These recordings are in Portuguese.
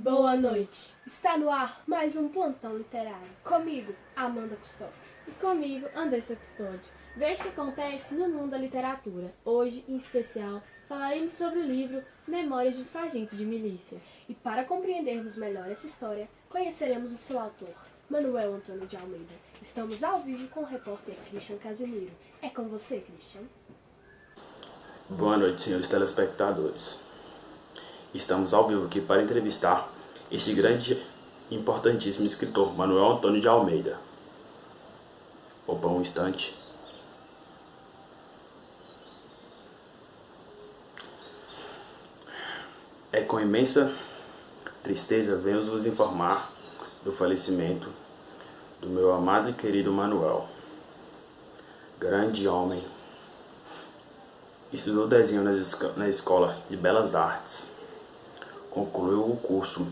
Boa noite. Está no ar mais um plantão literário. Comigo, Amanda Custódio. E comigo, Andressa Custódio. Veja o que acontece no mundo da literatura. Hoje, em especial, falaremos sobre o livro Memórias de um Sargento de Milícias. E para compreendermos melhor essa história, conheceremos o seu autor, Manuel Antônio de Almeida. Estamos ao vivo com o repórter Christian Casimiro. É com você, Christian. Boa noite, senhores telespectadores. Estamos ao vivo aqui para entrevistar este grande e importantíssimo escritor, Manuel Antônio de Almeida. Opa, um instante. É com imensa tristeza venho vos informar do falecimento do meu amado e querido Manuel. Grande homem. Estudou desenho na Escola de Belas Artes. Concluiu o curso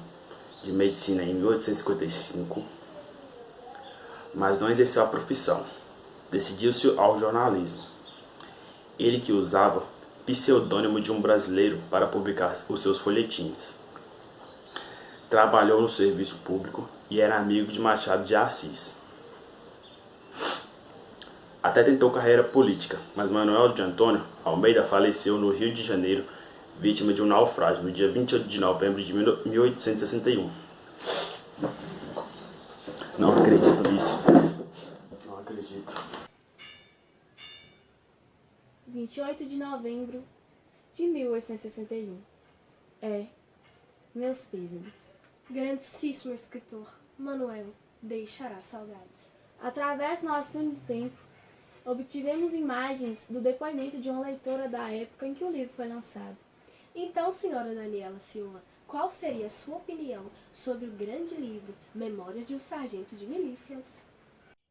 de medicina em 1855, mas não exerceu a profissão. Decidiu-se ao jornalismo. Ele que usava pseudônimo de um brasileiro para publicar os seus folhetins. Trabalhou no serviço público e era amigo de Machado de Assis. Até tentou carreira política, mas Manuel de Antônio Almeida faleceu no Rio de Janeiro, vítima de um naufrágio, no dia 28 de novembro de 1861. Não acredito nisso. Não acredito. 28 de novembro de 1861. Meus pêsames. Grandíssimo escritor, Manuel deixará saudades. Através do nosso túnel do tempo, obtivemos imagens do depoimento de uma leitora da época em que o livro foi lançado. Então, senhora Daniela Silva, qual seria a sua opinião sobre o grande livro Memórias de um Sargento de Milícias?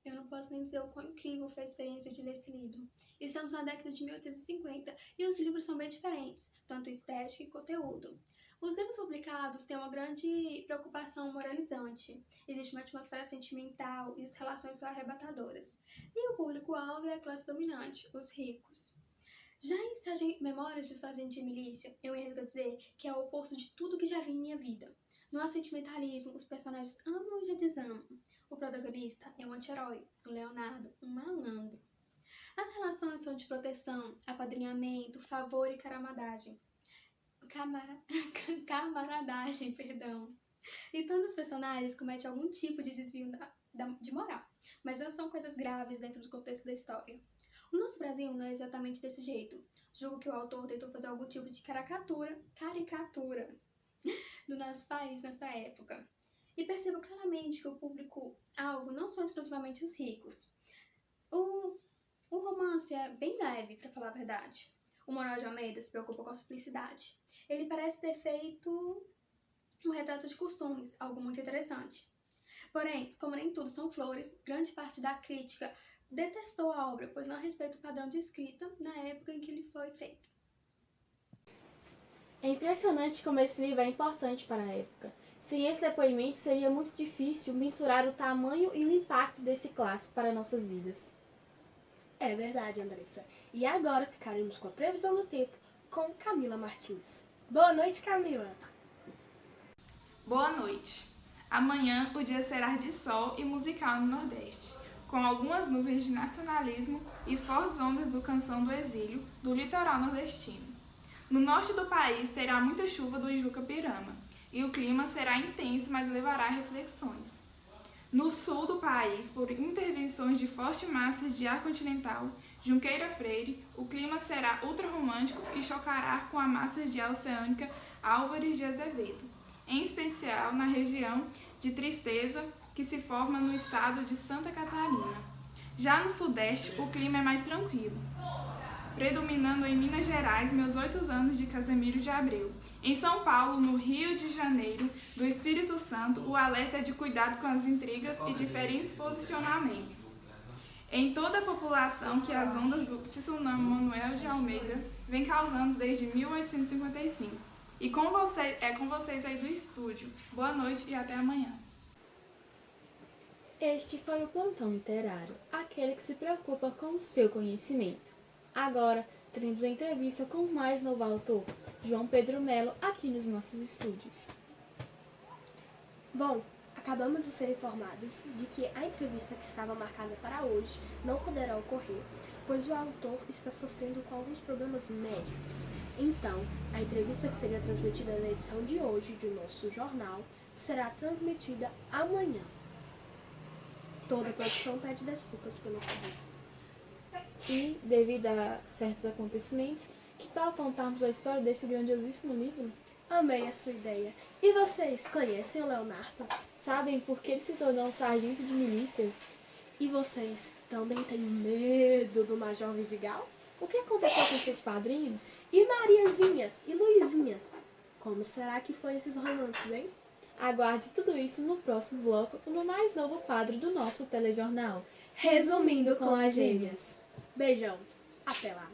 Eu não posso nem dizer o quão incrível foi a experiência de ler esse livro. Estamos na década de 1850 e os livros são bem diferentes, tanto estética e conteúdo. Os livros publicados têm uma grande preocupação moralizante. Existe uma atmosfera sentimental e as relações são arrebatadoras. E o público-alvo é a classe dominante, os ricos. Já em Memórias de um Sargento de Milícia, eu ia dizer que é o oposto de tudo que já vi em minha vida. No sentimentalismo, os personagens amam e já desamam. O protagonista é um anti-herói, o Leonardo, um malandro. As relações são de proteção, apadrinhamento, favor e camaradagem. Camaradagem, perdão. E todos os personagens cometem algum tipo de desvio de moral, mas não são coisas graves dentro do contexto da história. O nosso Brasil não é exatamente desse jeito. Julgo que o autor tentou fazer algum tipo de caricatura do nosso país nessa época. E percebo claramente que o público-alvo não são exclusivamente os ricos. O romance é bem leve, para falar a verdade. O Manuel de Almeida se preocupa com a simplicidade. Ele parece ter feito um retrato de costumes, algo muito interessante. Porém, como nem tudo são flores, grande parte da crítica detestou a obra, pois não respeita o padrão de escrita na época em que ele foi feito. É impressionante como esse livro é importante para a época. Sem esse depoimento, seria muito difícil mensurar o tamanho e o impacto desse clássico para nossas vidas. É verdade, Andressa. E agora ficaremos com a previsão do tempo com Camila Martins. Boa noite, Camila! Boa noite! Amanhã o dia será de sol e musical no Nordeste, com algumas nuvens de nacionalismo e fortes ondas do Canção do Exílio do litoral nordestino. No norte do país terá muita chuva do Ijuca-Pirama, e o clima será intenso, mas levará a reflexões. No sul do país, por intervenções de fortes massas de ar continental, Junqueira Freire, o clima será ultrarromântico e chocará com a massa de ar oceânica Álvares de Azevedo, em especial na região de Tristeza, que se forma no estado de Santa Catarina. Já no sudeste, o clima é mais tranquilo, predominando em Minas Gerais meus 8 anos de Casemiro de Abreu. Em São Paulo, no Rio de Janeiro, do Espírito Santo, o alerta é de cuidado com as intrigas e diferentes posicionamentos. Em toda a população que as ondas do tsunami Manuel de Almeida vem causando desde 1855. E com vocês aí do estúdio. Boa noite e até amanhã. Este foi o Plantão Literário, aquele que se preocupa com o seu conhecimento. Agora, teremos a entrevista com o mais novo autor, João Pedro Melo, aqui nos nossos estúdios. Bom, acabamos de ser informadas de que a entrevista que estava marcada para hoje não poderá ocorrer, pois o autor está sofrendo com alguns problemas médicos. Então, a entrevista que seria transmitida na edição de hoje do nosso jornal será transmitida amanhã. Toda a produção pede desculpas pelo ocorrido. E, devido a certos acontecimentos, que tal contarmos a história desse grandiosíssimo livro? Amei a sua ideia. E vocês, conhecem o Leonardo? Sabem por que ele se tornou um sargento de milícias? E vocês também têm medo do Major Vidigal? O que aconteceu com seus padrinhos? E Mariazinha? E Luizinha? Como será que foi esses romances, hein? Aguarde tudo isso no próximo bloco, no mais novo quadro do nosso telejornal. Resumindo com as gêmeas. Beijão. Até lá.